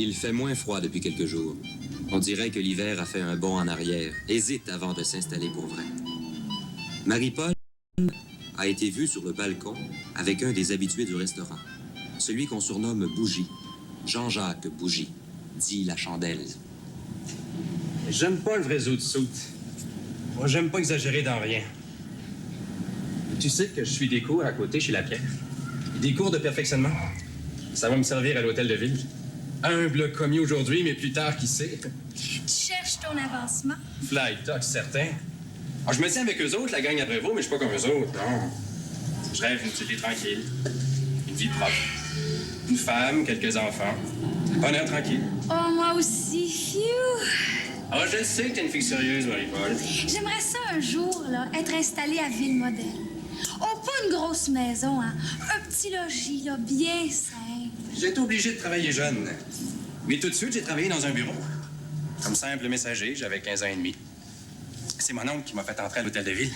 Il fait moins froid depuis quelques jours. On dirait que l'hiver a fait un bond en arrière, hésite avant de s'installer pour vrai. Marie-Paul a été vue sur le balcon avec un des habitués du restaurant, celui qu'on surnomme Bougie, Jean-Jacques Bougie, dit la chandelle. J'aime pas le vrai zoo de soute. Moi, j'aime pas exagérer dans rien. Tu sais que je suis des cours à côté chez Lapierre. Des cours de perfectionnement. Ça va me servir à l'hôtel de ville. Humble commis aujourd'hui, mais plus tard, qui sait? Tu cherches ton avancement? Fly Talk, certain. Alors, je me tiens avec eux autres, la gang après vous, mais je suis pas comme eux autres, non. Je rêve d'une petite vie tranquille. Une vie propre. Une femme, quelques enfants. Bonheur tranquille. Oh, moi aussi. Phew! Ah, je sais que t'es une fille sérieuse, Marie-Paul. J'aimerais ça un jour, là, être installée à Ville-Modèle. Oh, pas une grosse maison, hein. Un petit logis, là, bien simple. J'ai été obligé de travailler jeune. Mais tout de suite, j'ai travaillé dans un bureau. Comme simple messager, j'avais 15 ans et demi. C'est mon oncle qui m'a fait entrer à l'hôtel de ville.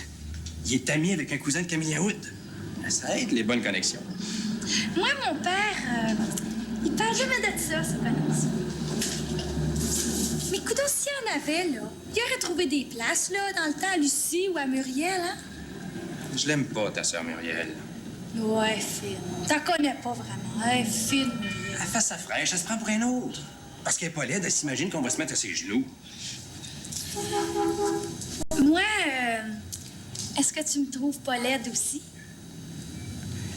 Il est ami avec un cousin de Camille Wood. Ça aide les bonnes connexions. Moi, mon père, il parle jamais de ça, c'est pas ça. Mais écoute, s'il y en avait, là, il aurait trouvé des places, là, dans le temps à Lucie ou à Muriel, hein? Je l'aime pas, ta sœur Muriel. Ouais, fine. T'en connais pas vraiment. Ouais, fine, Muriel. Elle fait sa fraîche, elle se prend pour un autre. Parce qu'elle est pas laide, elle s'imagine qu'on va se mettre à ses genoux. Moi, est-ce que tu me trouves pas laide aussi?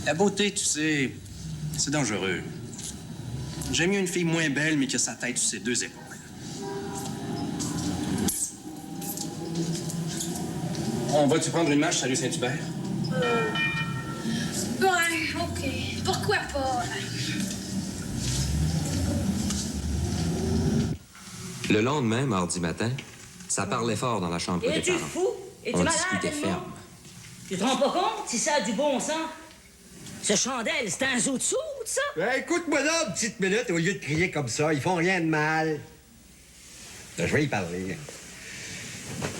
La beauté, tu sais, c'est dangereux. J'aime mieux une fille moins belle, mais qui a sa tête sur ses deux épaules. On va-tu prendre une marche, salut Saint-Hubert? Ouais, OK. Pourquoi pas? Le lendemain, mardi matin, ça parlait fort dans la chambre des Es-tu parents. fou? Es-tu On malade, discutait Edmond? ferme. Tu te rends pas compte si ça a du bon sens? Ce chandelle, c'est un zoo de soude, ça? Ben, écoute-moi là, une petite minute, au lieu de crier comme ça. Ils font rien de mal. Ben, je vais y parler.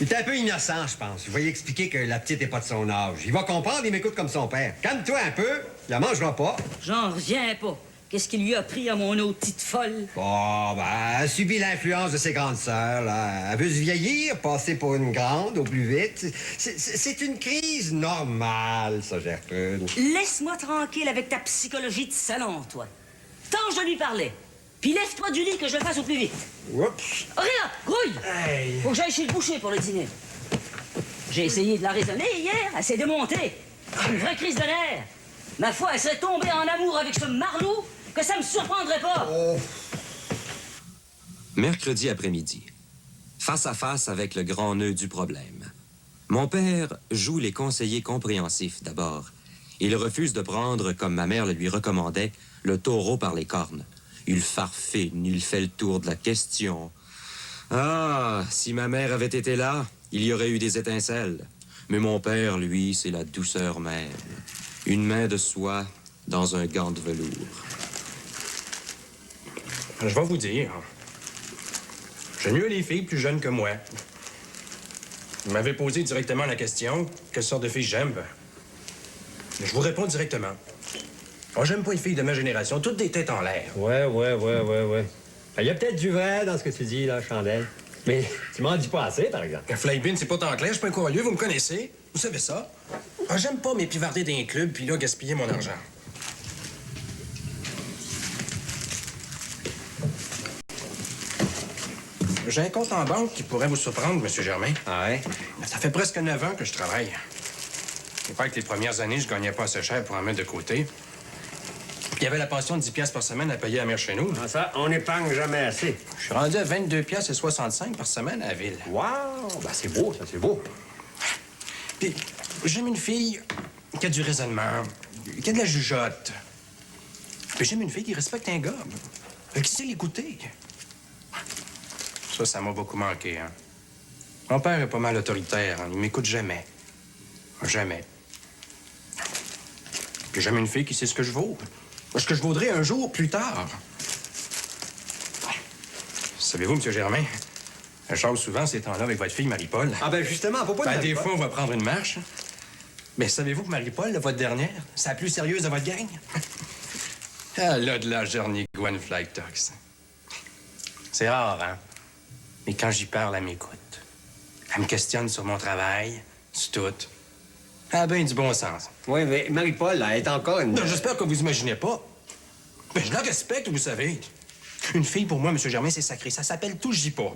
Il est un peu innocent, je pense. Je vais lui expliquer que la petite n'est pas de son âge. Il va comprendre, il m'écoute comme son père. Calme-toi un peu, il la mangera pas. J'en reviens pas. Qu'est-ce qu'il lui a pris à mon autre petite folle? Bon, ben, elle a subi l'influence de ses grandes sœurs, là. Elle veut se vieillir, passer pour une grande au plus vite. C'est une crise normale, ça, Gertrude. Laisse-moi tranquille avec ta psychologie de salon, toi. Tant je lui parlais. Puis lève-toi du lit que je le fasse au plus vite. Oups. Oh, regarde, grouille! Hey. Faut que j'aille chez le boucher pour le dîner. J'ai essayé de la raisonner hier, elle s'est démontée. Une vraie crise de nerfs. Ma foi, elle serait tombée en amour avec ce marlot que ça me surprendrait pas. Oh. Mercredi après-midi, face à face avec le grand nœud du problème. Mon père joue les conseillers compréhensifs d'abord. Il refuse de prendre, comme ma mère le lui recommandait, le taureau par les cornes. Il farfine, il fait le tour de la question. Ah, si ma mère avait été là, il y aurait eu des étincelles. Mais mon père, lui, c'est la douceur même. Une main de soie dans un gant de velours. Je vais vous dire. J'aime mieux les filles plus jeunes que moi. Vous m'avez posé directement la question, quelle sorte de fille j'aime? Je vous réponds directement. Moi, j'aime pas les filles de ma génération, toutes des têtes en l'air. Ouais. Il y a peut-être du vrai dans ce que tu dis, là, Chandelle. Mais tu m'en dis pas assez, par exemple. Un fly-bin, c'est pas tant clair, je suis pas un courageux, vous me connaissez. Vous savez ça. Ah, j'aime pas m'épivarder dans un club puis là, gaspiller mon argent. J'ai un compte en banque qui pourrait vous surprendre, M. Germain. Ah ouais? Ça fait presque 9 ans que je travaille. C'est pas que les premières années, je gagnais pas assez cher pour en mettre de côté. Puis il y avait la pension de 10 piastres par semaine à payer à la mère chez nous. Ah, ça, on n'épargne jamais assez. Je suis rendu à 22 piastres et 65 par semaine à la ville. Wow! Ben, c'est beau, ça, c'est beau. Puis j'aime une fille qui a du raisonnement, qui a de la jugeote. Puis j'aime une fille qui respecte un gars, qui sait l'écouter. Ça m'a beaucoup manqué, hein. Mon père est pas mal autoritaire, hein. Il m'écoute jamais. Jamais. Puis j'aime une fille qui sait ce que je vaux. Ce que je vaudrais un jour plus tard. Savez-vous, M. Germain, je chose souvent ces temps-là avec votre fille Marie-Paul. Ah ben justement, à propos de Ben, des Marie-Paul. fois, on va prendre une marche. Mais savez-vous que Marie-Paul, là, votre dernière, c'est la plus sérieuse de votre gang? Elle a de la journée Gwen Flytox. C'est rare, hein? Mais quand j'y parle, elle m'écoute. Elle me questionne sur mon travail, sur tout. Elle a bien du bon sens. Oui, mais Marie-Paul, elle est encore une... Non, j'espère que vous imaginez pas. Ben, je la respecte, vous savez. Une fille, pour moi, M. Germain, c'est sacré. Ça s'appelle tout, je dis pas.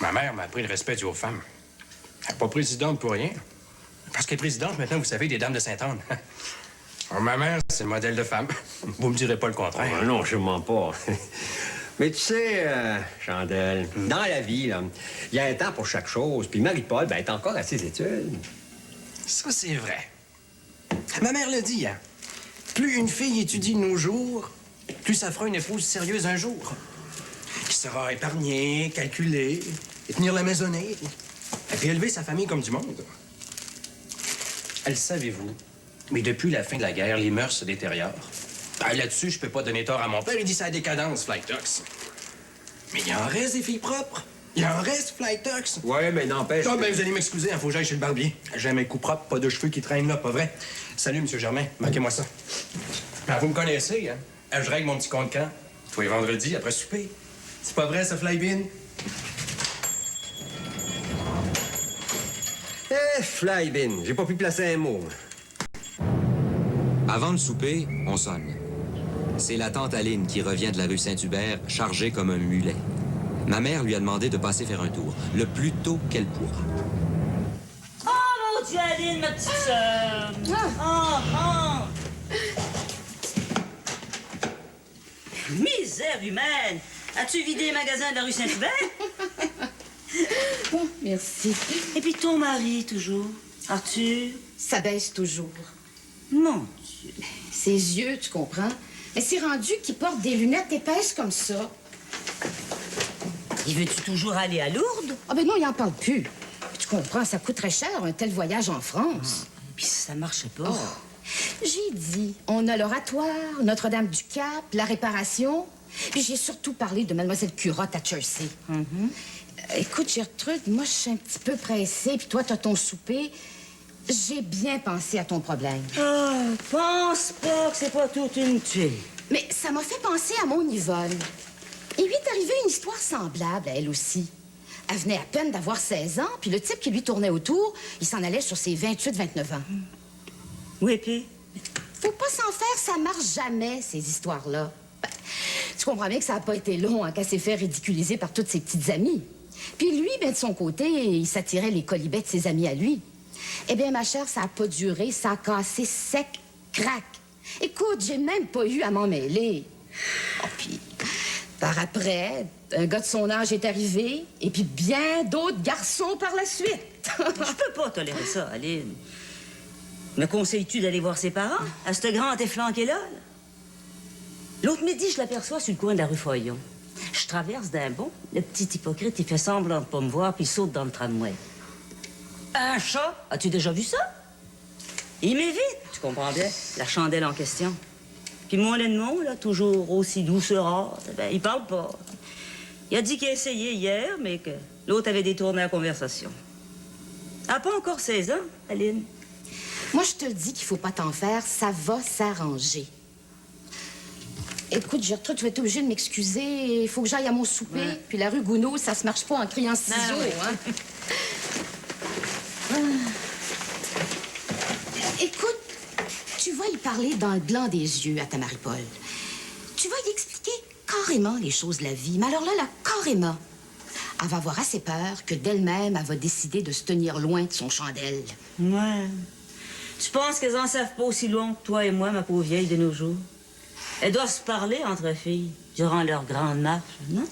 Ma mère m'a appris le respect dû aux femmes. Elle n'est pas présidente pour rien. Parce qu'elle est présidente, maintenant, vous savez, des dames de Sainte-Anne. Alors, ma mère, c'est le modèle de femme. Vous me direz pas le contraire. Oh, non, je mens pas. Mais tu sais, Chandelle, dans la vie, il y a un temps pour chaque chose. Puis Marie-Paul, ben, elle est encore à ses études. Ça, c'est vrai. Ma mère le dit, hein. Plus une fille étudie de nos jours, plus ça fera une épouse sérieuse un jour. Qui saura épargner, calculer, et tenir la maisonnée. Et puis élever sa famille comme du monde. Elle savez-vous, mais depuis la fin de la guerre, les mœurs se détériorent. Ah, là-dessus, je peux pas donner tort à mon père. Il dit ça à décadence, Flight Ducks. Mais il en reste des filles propres. Il en reste, Flight Ducks. Ouais, mais n'empêche... Ah, ben, vous allez m'excuser, il faut que j'aille chez le barbier. J'ai un coup propre, pas de cheveux qui traînent là, pas vrai? Salut, M. Germain. Marquez-moi ça. Ah, vous me connaissez, hein? Je règle mon petit compte quand? Tous les vendredis, après souper. C'est pas vrai, ça, Flybin? Flybin, j'ai pas pu placer un mot. Avant le souper, on sonne. C'est la tante Aline qui revient de la rue Saint-Hubert, chargée comme un mulet. Ma mère lui a demandé de passer faire un tour, le plus tôt qu'elle pourra. Oh, mon Dieu, Aline, ma petite sœur! Misère humaine! As-tu vidé les magasins de la rue Saint-Hubert? Bon, merci. Et puis ton mari, toujours? Arthur? Ça baisse toujours. Mon Dieu. Ses yeux, tu comprends? Mais c'est rendu qu'il porte des lunettes épaisses comme ça. Y veux-tu toujours aller à Lourdes? Ah ben non, il en parle plus. Puis tu comprends, ça coûte très cher, un tel voyage en France. Puis ça marchait pas. J'ai dit, on a l'oratoire, Notre-Dame-du-Cap, la réparation. Puis j'ai surtout parlé de Mademoiselle Curotte à Chelsea. Écoute, Gertrude, moi, je suis un petit peu pressée, puis toi, t'as ton souper. J'ai bien pensé à ton problème. Pense pas que c'est pas toute une tuile. Mais ça m'a fait penser à mon Yvonne. Il lui est arrivé une histoire semblable à elle aussi. Elle venait à peine d'avoir 16 ans, puis le type qui lui tournait autour, il s'en allait sur ses 28-29 ans. Oui, puis? Faut pas s'en faire, ça marche jamais, ces histoires-là. Ben, tu comprends bien que ça n'a pas été long qu'elle s'est fait ridiculiser par toutes ses petites amies. Puis lui, ben, de son côté, il s'attirait les colibets de ses amis à lui. Eh bien, ma chère, ça n'a pas duré, ça a cassé sec, crac. Écoute, j'ai même pas eu à m'en mêler. Oh, puis, par après, un gars de son âge est arrivé, et puis bien d'autres garçons par la suite. Je peux pas tolérer ça, Aline. Me conseilles-tu d'aller voir ses parents? À ce grand efflanqué-là? L'autre midi, je l'aperçois sur le coin de la rue Foyon. Je traverse d'un bond. Le petit hypocrite, il fait semblant de pas me voir, puis il saute dans le tramway. Un chat? As-tu déjà vu ça? Il m'évite, tu comprends bien, la chandelle en question. Puis mon Edmond, là, toujours aussi doucereux, ben, il parle pas. Il a dit qu'il a essayé hier, mais que l'autre avait détourné la conversation. Elle n'a pas encore 16 ans, Aline. Moi, je te le dis qu'il faut pas t'en faire, ça va s'arranger. Écoute, Gertrude, tu vas être obligée de m'excuser. Il faut que j'aille à mon souper. Ouais. Puis la rue Gounod, ça se marche pas en criant ciseaux, ouais. hein. Écoute, tu vas y parler dans le blanc des yeux à ta Marie-Paul. Tu vas y expliquer carrément les choses de la vie. Mais alors là, carrément. Elle va avoir assez peur que d'elle-même, elle va décider de se tenir loin de son Chandelle. Ouais. Tu penses qu'elles en savent pas aussi loin que toi et moi, ma pauvre vieille de nos jours? Elles doivent se parler entre filles durant leur grande marche, non?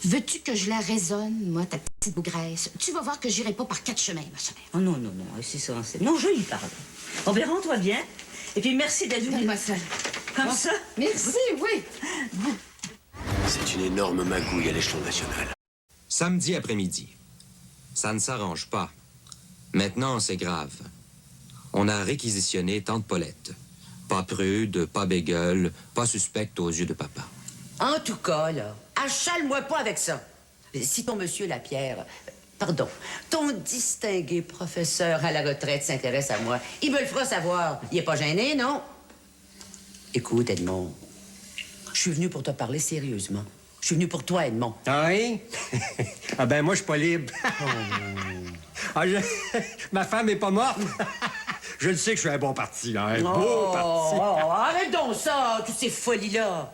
Veux-tu que je la raisonne, moi, ta petite bougresse? Tu vas voir que j'irai pas par 4 chemins, ma chère. Oh non, non, non, c'est ça. Non, je lui parle. Bon, ben, rends-toi bien. Et puis, merci d'être venu. Donne-moi ça. Comme ça? Merci, oui. C'est une énorme magouille à l'échelon national. Samedi après-midi. Ça ne s'arrange pas. Maintenant, c'est grave. On a réquisitionné tante Paulette. Pas prude, pas bégueule, pas suspecte aux yeux de papa. En tout cas, là, achale-moi pas avec ça. Si ton monsieur Lapierre, pardon, ton distingué professeur à la retraite s'intéresse à moi, il me le fera savoir. Il est pas gêné, non? Écoute, Edmond, Je suis venu pour te parler sérieusement. Je suis venu pour toi, Edmond. Ah oui? Ah ben, moi, je suis pas libre. Ah, ma femme est pas morte. Je le sais que je suis un bon parti, là. Un beau parti. Arrête donc ça, toutes ces folies-là.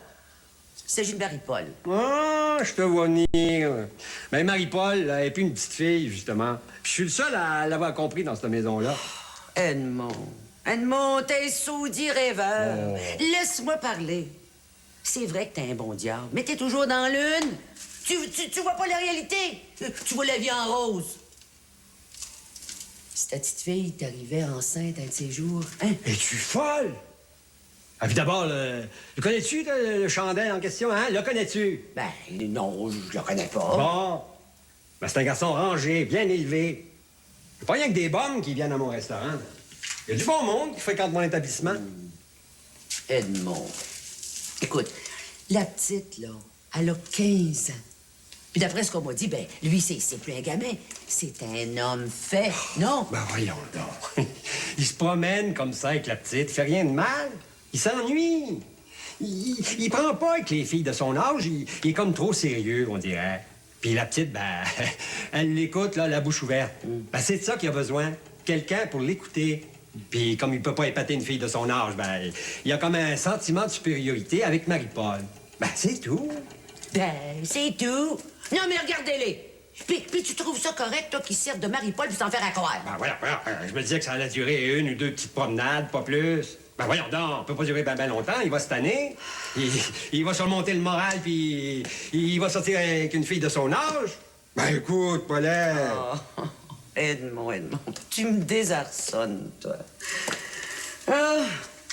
Il s'agit de Marie-Paul. Ah, je te vois venir. Mais Marie-Paul, elle est plus une petite fille, justement. Puis je suis le seul à l'avoir compris dans cette maison-là. Edmond, t'es soudi rêveur. Laisse-moi parler. C'est vrai que t'es un bon diable, mais t'es toujours dans l'une. Tu vois pas la réalité. Tu vois la vie en rose. Si ta petite fille t'arrivait enceinte un de ces jours, hein? Es-tu folle? Ah, puis d'abord, le connais-tu, le Chandelle en question, hein? Le connais-tu? Ben, non, je le connais pas. Bon. Ben, c'est un garçon rangé, bien élevé. C'est pas rien que des bombes qui viennent à mon restaurant. Il y a du bon monde qui fréquente mon établissement. Edmond. Écoute, la petite, là, elle a 15 ans. Puis d'après ce qu'on m'a dit, ben, lui, c'est plus un gamin. C'est un homme fait, non? Ben voyons donc. Il se promène comme ça avec la petite, il fait rien de mal. Il s'ennuie. Il prend pas avec les filles de son âge. Il est comme trop sérieux, on dirait. Puis la petite, ben, elle l'écoute, là, la bouche ouverte. Ben, c'est de ça qu'il a besoin. Quelqu'un pour l'écouter. Puis comme il peut pas épater une fille de son âge, ben, il a comme un sentiment de supériorité avec Marie-Paul. Ben, c'est tout. Ben, c'est tout. Non, mais regardez-les. Puis tu trouves ça correct, toi, qui servent de Marie-Paul puis t'en faire à croire? Ben, voilà. Je me disais que ça allait durer 1 ou 2 petites promenades, pas plus. Ben, voyons donc, on peut pas durer ben longtemps. Il va se tanner. Il va surmonter le moral, puis il va sortir avec une fille de son âge. Ben, écoute, Paulette. Oh, Edmond, tu me désarçonnes, toi. Ah,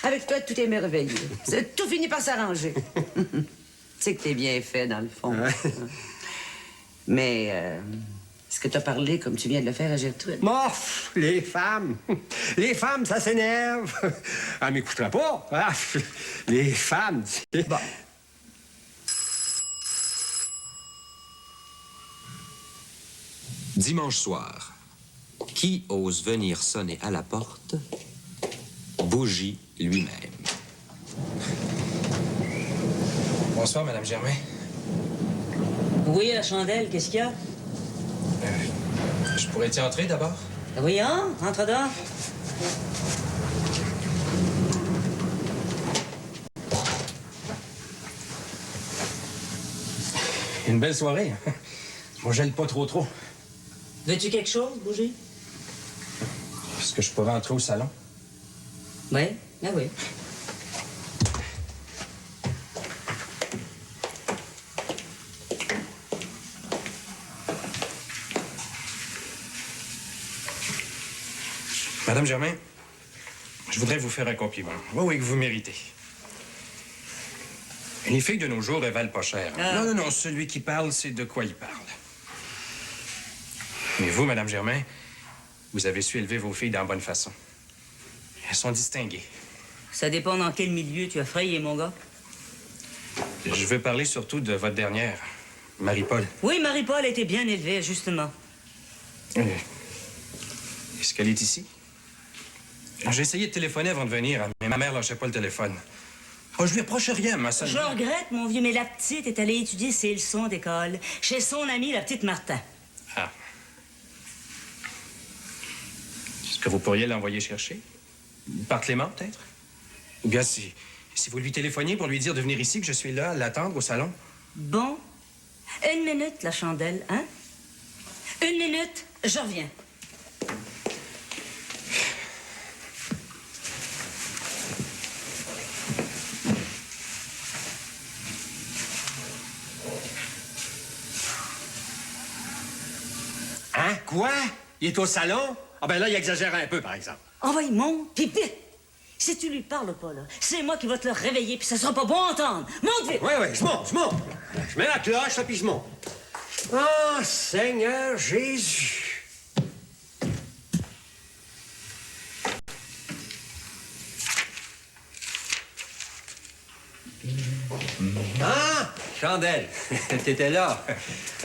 avec toi, tout est merveilleux. Tout finit par s'arranger. Tu sais que t'es bien fait, dans le fond. Ouais. Mais, est-ce que t'as parlé comme tu viens de le faire à Gertrude? Morph, les femmes. Les femmes, ça s'énerve. Elle m'écoutera pas. Ah, les femmes, tu sais. Bon. Dimanche soir, qui ose venir sonner à la porte? Bougie lui-même. Bonsoir, Madame Germain. Oui, la chandelle, qu'est-ce qu'il y a? Je pourrais y entrer d'abord? Voyons, entre donc. Une belle soirée. Moi, j'aime pas trop. Veux-tu quelque chose, Bougie? Est-ce que je pourrais entrer au salon? Oui, ben oui. Madame Germain, je voudrais vous faire un compliment. Oui, que vous méritez. Les filles de nos jours, elles valent pas cher. Ah. Non, celui qui parle, c'est de quoi il parle. Mais vous, Madame Germain, vous avez su élever vos filles dans la bonne façon. Elles sont distinguées. Ça dépend dans quel milieu tu as frayé, mon gars. Je veux parler surtout de votre dernière, Marie-Paul. Oui, Marie-Paul a été bien élevée, justement. Est-ce qu'elle est ici? J'ai essayé de téléphoner avant de venir, mais ma mère lâchait pas le téléphone. Oh, je lui reproche rien, ma sœur. Je regrette, mon vieux, mais la petite est allée étudier ses leçons d'école chez son amie, la petite Martin. Ah. Est-ce que vous pourriez l'envoyer chercher? Par Clément, peut-être? Ou bien si vous lui téléphoniez pour lui dire de venir ici, que je suis là, à l'attendre au salon? Bon. 1 minute, la chandelle, hein? 1 minute, je reviens. Hein? Quoi? Il est au salon? Ah ben là, il exagère un peu, par exemple. Envoie, monte, puis vite. Si tu lui parles pas, là, c'est moi qui vais te le réveiller, puis ça sera pas bon à entendre. Monte vite! Oui, je monte. Je mets la cloche, là, puis je monte. Oh, Seigneur Jésus! Ah! Chandelle, t'étais là.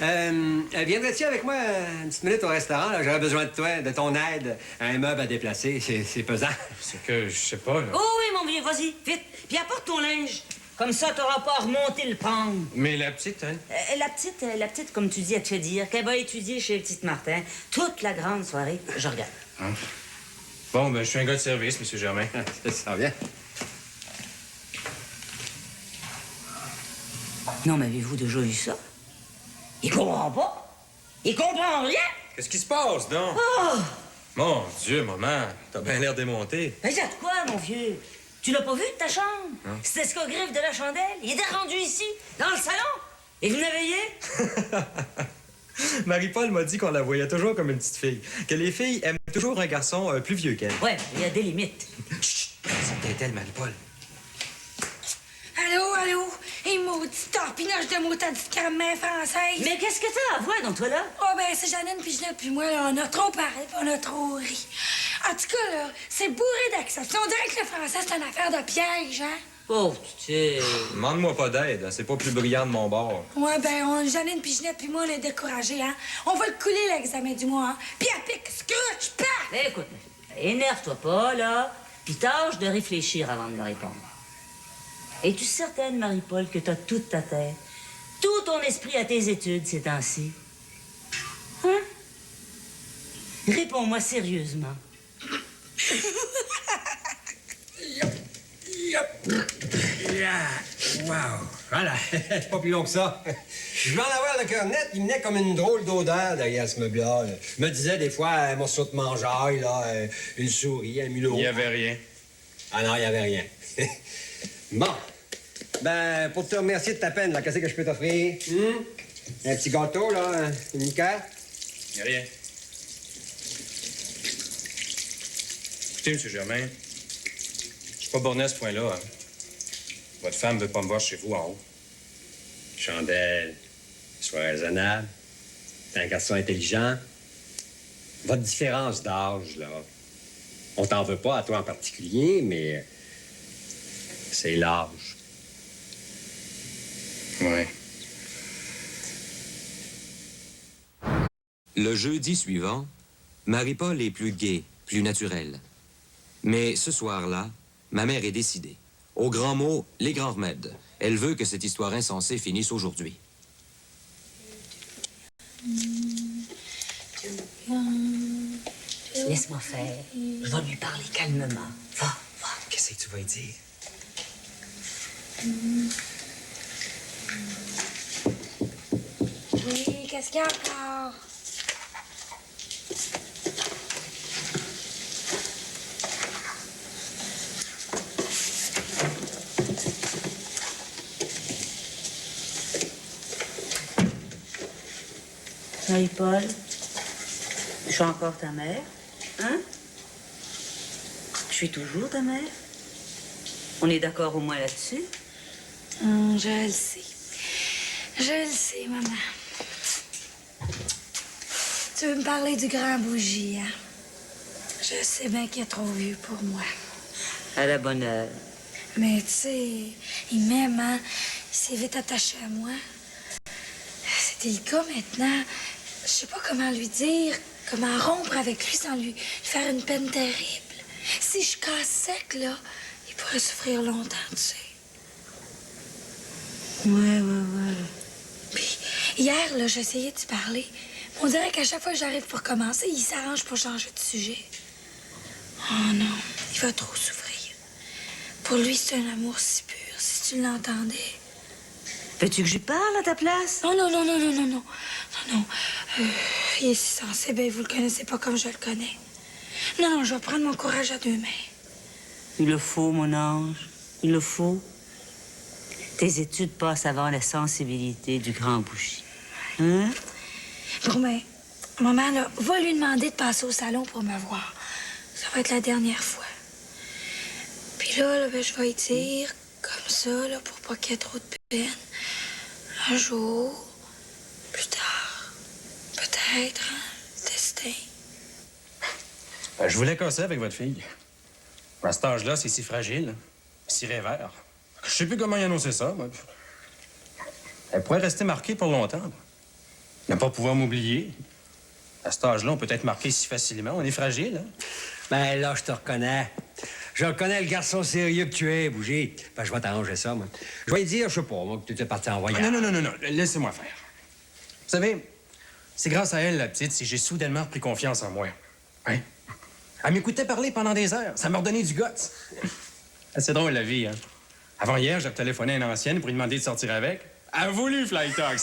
Viendrais-tu avec moi une petite minute au restaurant? là? J'aurais besoin de toi, de ton aide. Un meuble à déplacer, c'est pesant. C'est que, je sais pas, là. Oh oui, mon vieux, vas-y, vite. Puis apporte ton linge. Comme ça, t'auras pas à remonter le prendre. Mais la petite, hein? La petite, comme tu dis, elle te fait dire qu'elle va étudier chez Petite Martin toute la grande soirée. Je regarde. Hein? Bon, ben, je suis un gars de service, M. Germain. Ça sent bien. Non, mais avez-vous déjà vu ça? Il comprend pas. Il comprend rien. Qu'est-ce qui se passe, donc? Oh! Mon Dieu, maman, t'as bien l'air démonté. Mais y'a de quoi, mon vieux? Tu l'as pas vu de ta chambre? Non. C'était ce qu'on griffe de la chandelle. Il était rendu ici, dans le salon. Et vous veillé? Marie-Paul m'a dit qu'on la voyait toujours comme une petite fille. Que les filles aiment toujours un garçon plus vieux qu'elle. Ouais, il y a des limites. Chut! C'est peut-être elle, Marie-Paul. Allô, allô? Et maudit torpinage de mot de caramel française. Mais qu'est-ce que t'as à voir dans toi, là? Oh, ben, c'est Janine puis Ginette puis moi, là, on a trop parlé puis on a trop ri. En tout cas, là, c'est bourré d'acceptions. On dirait que le français, c'est une affaire de piège, hein? Oh, tu sais... Demande-moi pas d'aide, c'est pas plus brillant de mon bord. Ouais, ben, Janine puis Ginette puis moi, on est découragés, hein? On va le couler, l'examen du mois, hein? Puis à pique, scotch, paf! Écoute, ma fille, énerve-toi pas, là, puis tâche de réfléchir avant de me répondre. Es-tu certaine, Marie-Paul, que t'as toute ta tête, tout ton esprit à tes études ces temps-ci? Hein? Réponds-moi sérieusement. Wow! Voilà, c'est pas plus long que ça. Je vais en avoir le cœur net, il venait comme une drôle d'odeur derrière ce meuble-là. Je me disais des fois un morceau de mangeaille, là, une souris, un mulot. Il y avait rien. Ah non, il n'y avait rien. Bon. Ben, pour te remercier de ta peine, là, qu'est-ce que je peux t'offrir? Un petit gâteau, là, une liqueur? Y a rien. Écoutez, M. Germain, je suis pas borné à ce point-là. Hein. Votre femme veut pas me voir chez vous en haut. Chandelle, sois raisonnable. T'es un garçon intelligent. Votre différence d'âge, là, on t'en veut pas à toi en particulier, mais c'est l'âge. Oui. Le jeudi suivant, Marie-Paul est plus gaie, plus naturelle. Mais ce soir-là, ma mère est décidée. Au grand mot, les grands remèdes. Elle veut que cette histoire insensée finisse aujourd'hui. Laisse-moi faire. Je vais lui parler calmement. Va, va. Qu'est-ce que tu vas lui dire? Oui, qu'est-ce qu'il y a encore? Marie-Paul, je suis encore ta mère, hein? Je suis toujours ta mère. On est d'accord au moins là-dessus? Je le sais. Je le sais, maman. Tu veux me parler du grand bougie, hein? Je sais bien qu'il est trop vieux pour moi. À la bonne heure. Mais tu sais, il m'aime, hein? Il s'est vite attaché à moi. C'est délicat maintenant. Je sais pas comment lui dire, comment rompre avec lui sans lui faire une peine terrible. Si je casse sec, là, il pourrait souffrir longtemps, tu sais. Ouais. Puis hier, là, j'ai essayé de lui parler. On dirait qu'à chaque fois que j'arrive pour commencer, il s'arrange pour changer de sujet. Oh non, il va trop souffrir. Pour lui, c'est un amour si pur, si tu l'entendais. Veux-tu que je lui parle à ta place? Non. Il est si sensible et vous le connaissez pas comme je le connais. Non, je vais prendre mon courage à 2 mains. Il le faut, mon ange. Il le faut. Tes études passent avant la sensibilité du grand bougie. Hein? Bon, ben, maman, là, va lui demander de passer au salon pour me voir. Ça va être la dernière fois. Puis là, ben, je vais lui dire, comme ça, là, pour pas qu'il y ait trop de peine. Un jour, plus tard, peut-être, hein, le destin. Je voulais casser avec votre fille. À cet âge-là, c'est si fragile, si rêveur. Je sais plus comment y annoncer ça. Mais... Elle pourrait rester marquée pour longtemps. Ne pas pouvoir m'oublier. À cet âge-là, on peut être marqué si facilement. On est fragile, hein? Ben là, je te reconnais. Je reconnais le garçon sérieux que tu es, Bougie. Ben, je vais t'arranger ça, moi. Je vais lui dire, je sais pas, moi, que tu étais parti en voyage. Non. Laissez-moi faire. Vous savez, c'est grâce à elle, la petite, si j'ai soudainement repris confiance en moi. Hein? Elle m'écoutait parler pendant des heures. Ça m'a redonné du guts. C'est drôle, la vie, hein? Avant hier, j'ai téléphoné à une ancienne pour lui demander de sortir avec. Elle a voulu Fly Talks.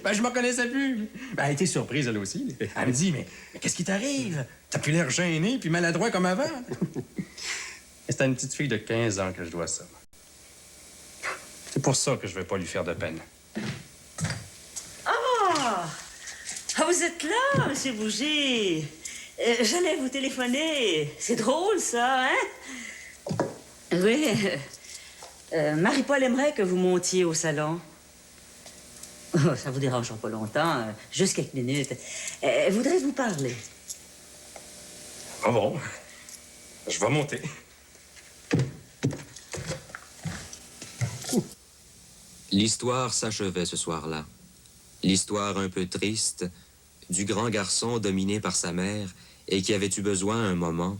Ben, je me connaissais plus. Ben, elle a été surprise, elle aussi. Elle me dit, mais qu'est-ce qui t'arrive? T'as plus l'air gêné puis maladroit comme avant. C'est à une petite fille de 15 ans que je dois ça. C'est pour ça que je veux pas lui faire de peine. Ah, vous êtes là, Monsieur Bougie. J'allais vous téléphoner. C'est drôle, ça, hein? Oui. Marie-Paul aimerait que vous montiez au salon. Oh, ça vous dérangera pas longtemps, juste quelques minutes. Elle voudrait vous parler. Ah bon? Je vais monter. L'histoire s'achevait ce soir-là. L'histoire un peu triste du grand garçon dominé par sa mère et qui avait eu besoin un moment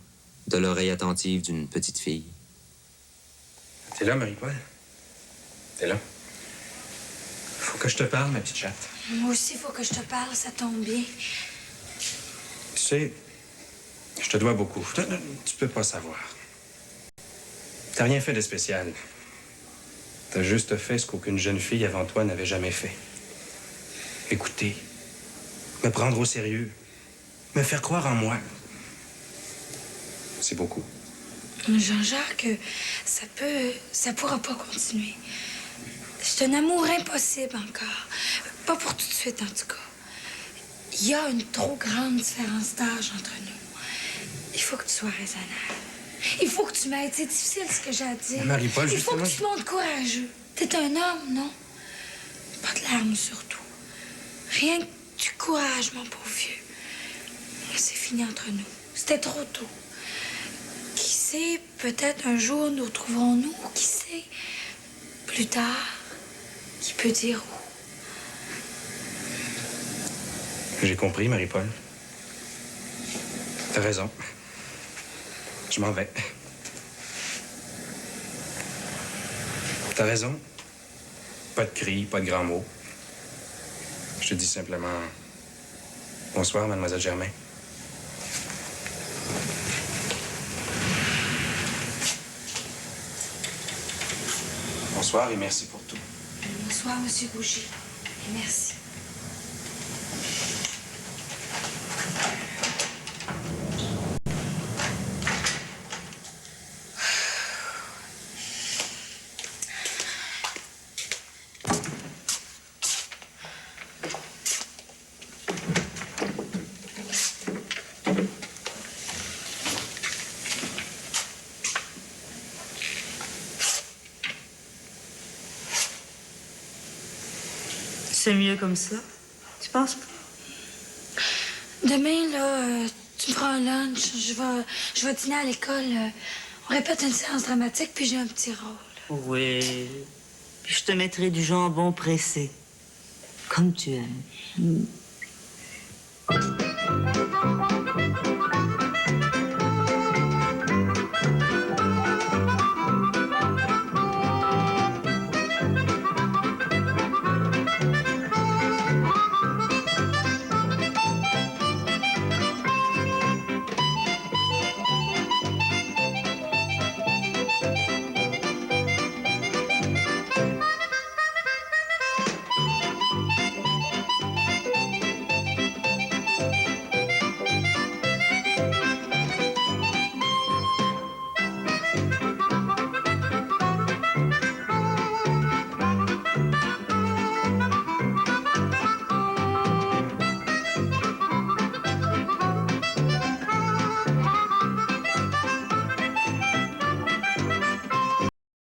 de l'oreille attentive d'une petite fille. T'es là, Marie-Paul? T'es là? Faut que je te parle, ma petite chatte. Moi aussi, il faut que je te parle, ça tombe bien. Tu sais, je te dois beaucoup. Tu peux pas savoir. T'as rien fait de spécial. T'as juste fait ce qu'aucune jeune fille avant toi n'avait jamais fait. Écouter. Me prendre au sérieux. Me faire croire en moi. C'est beaucoup. Jean-Jacques, ça pourra pas continuer. C'est un amour impossible encore. Pas pour tout de suite, en tout cas. Il y a une trop grande différence d'âge entre nous. Il faut que tu sois raisonnable. Il faut que tu m'aides. C'est difficile, ce que j'ai à dire. Marie-Paul, il faut justement, que tu te montres courageux. T'es un homme, non? Pas de larmes, surtout. Rien que du courage, mon pauvre vieux. C'est fini entre nous. C'était trop tôt. Qui sait, peut-être un jour nous retrouverons-nous, ou qui sait, plus tard, qui peut dire où. J'ai compris, Marie-Paul. T'as raison. Je m'en vais. T'as raison. Pas de cris, pas de grands mots. Je te dis simplement... Bonsoir, Mademoiselle Germain. Bonsoir et merci pour tout. Bonsoir, Monsieur Bougie. Et merci. C'est mieux comme ça? Tu penses pas? Demain, là, tu me feras un lunch. Je vais dîner à l'école. On répète une séance dramatique, puis j'ai un petit rôle. Oui. Puis je te mettrai du jambon pressé. Comme tu aimes.